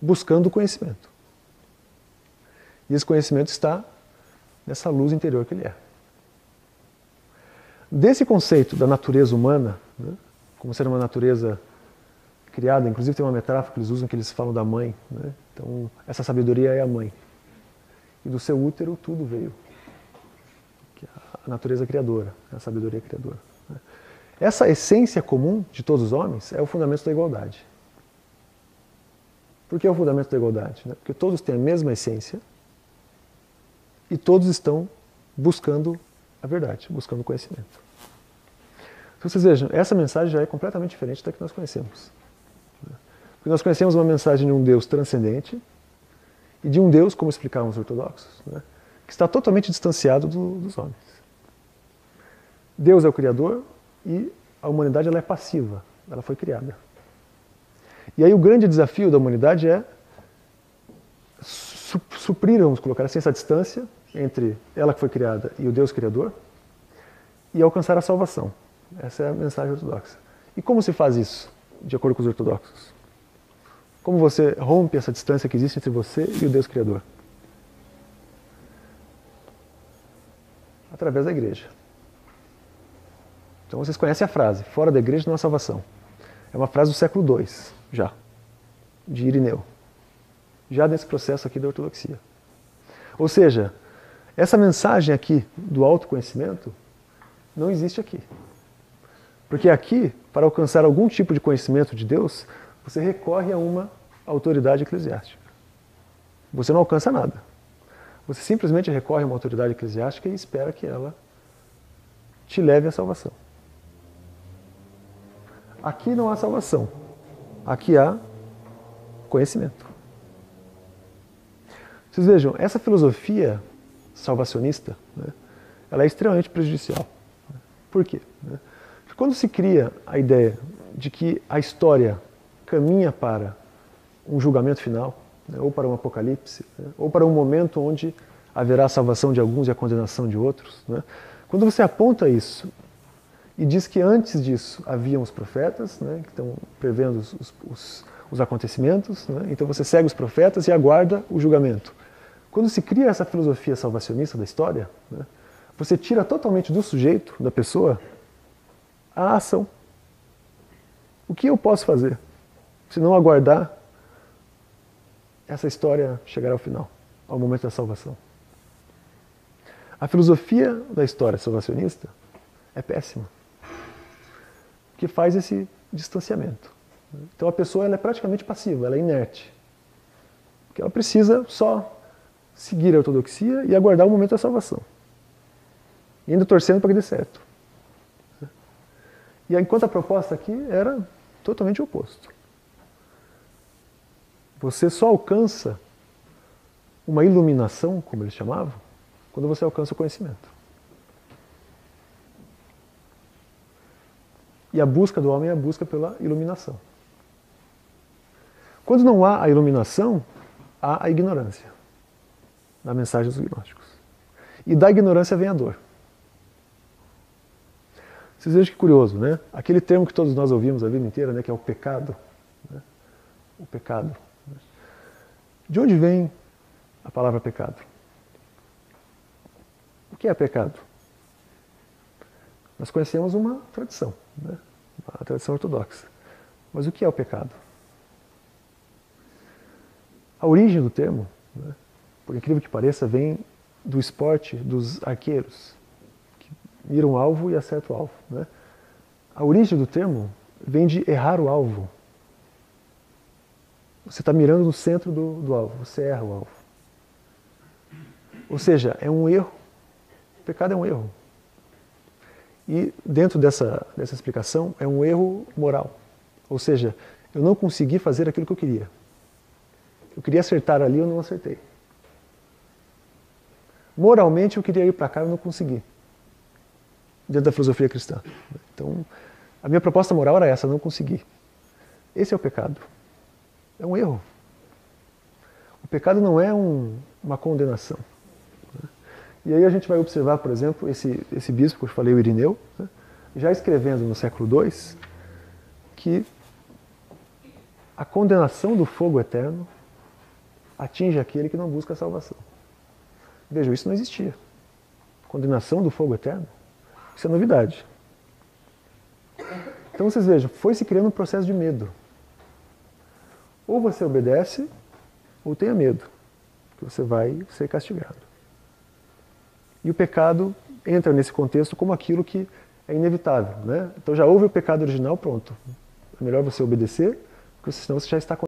buscando o conhecimento. E esse conhecimento está nessa luz interior que ele é. Desse conceito da natureza humana, né, como ser uma natureza criada, inclusive tem uma metáfora que eles usam que eles falam da mãe, né? Então essa sabedoria é a mãe. E do seu útero tudo veio. Que é a natureza criadora, a sabedoria criadora. Né? Essa essência comum de todos os homens é o fundamento da igualdade. Por que é o fundamento da igualdade? Né? Porque todos têm a mesma essência e todos estão buscando a verdade, buscando o conhecimento. Então, vocês vejam, essa mensagem já é completamente diferente da que nós conhecemos. Porque nós conhecemos uma mensagem de um Deus transcendente e de um Deus, como explicavam os ortodoxos, né, que está totalmente distanciado dos homens. Deus é o Criador e a humanidade ela é passiva, ela foi criada. E aí o grande desafio da humanidade é suprir, vamos colocar assim, essa distância entre ela que foi criada e o Deus Criador e alcançar a salvação. Essa é a mensagem ortodoxa. E como se faz isso, de acordo com os ortodoxos? Como você rompe essa distância que existe entre você e o Deus Criador? Através da igreja. Então vocês conhecem a frase, fora da igreja não há salvação. É uma frase do século II, já, de Irineu. Já nesse processo aqui da ortodoxia. Ou seja, essa mensagem aqui do autoconhecimento não existe aqui. Porque aqui, para alcançar algum tipo de conhecimento de Deus, você recorre a uma autoridade eclesiástica. Você não alcança nada. Você simplesmente recorre a uma autoridade eclesiástica e espera que ela te leve à salvação. Aqui não há salvação. Aqui há conhecimento. Vocês vejam, essa filosofia salvacionista, né, ela é extremamente prejudicial. Por quê? Porque quando se cria a ideia de que a história caminha para um julgamento final, né, ou para um apocalipse, né, ou para um momento onde haverá a salvação de alguns e a condenação de outros, né, quando você aponta isso e diz que antes disso haviam os profetas, né, que estão prevendo os acontecimentos, né, então você segue os profetas e aguarda o julgamento. Quando se cria essa filosofia salvacionista da história, né, você tira totalmente do sujeito, da pessoa, a ação. O que eu posso fazer se não aguardar essa história chegar ao final, ao momento da salvação? A filosofia da história salvacionista é péssima, que faz esse distanciamento. Então a pessoa ela é praticamente passiva, ela é inerte. Porque ela precisa só seguir a ortodoxia e aguardar o momento da salvação. E ainda torcendo para que dê certo. E enquanto a proposta aqui era totalmente o oposto. Você só alcança uma iluminação, como eles chamavam, quando você alcança o conhecimento. E a busca do homem é a busca pela iluminação. Quando não há a iluminação, há a ignorância. Na mensagem dos gnósticos. E da ignorância vem a dor. Vocês vejam que curioso, né? Aquele termo que todos nós ouvimos a vida inteira, né, que é o pecado. Né? O pecado. De onde vem a palavra pecado? O que é pecado? Nós conhecemos uma tradição, né? A tradição ortodoxa. Mas o que é o pecado? A origem do termo, né, por incrível que pareça, vem do esporte dos arqueiros, que miram o alvo e acertam o alvo. Né? A origem do termo vem de errar o alvo. Você está mirando no centro do alvo, você erra o alvo. Ou seja, é um erro. O pecado é um erro. E dentro dessa explicação, é um erro moral. Ou seja, eu não consegui fazer aquilo que eu queria. Eu queria acertar ali, eu não acertei. Moralmente, eu queria ir para cá, eu não consegui. Dentro da filosofia cristã. Então, a minha proposta moral era essa, não consegui. Esse é o pecado. É um erro. O pecado não é uma condenação. E aí a gente vai observar, por exemplo, esse bispo que eu falei, o Irineu, né, já escrevendo no século II, que a condenação do fogo eterno atinge aquele que não busca a salvação. Vejam, isso não existia. Condenação do fogo eterno, isso é novidade. Então vocês vejam, foi se criando um processo de medo. Ou você obedece, ou tenha medo, que você vai ser castigado. E o pecado entra nesse contexto como aquilo que é inevitável, né? Então já houve o pecado original, pronto. É melhor você obedecer, porque senão você já está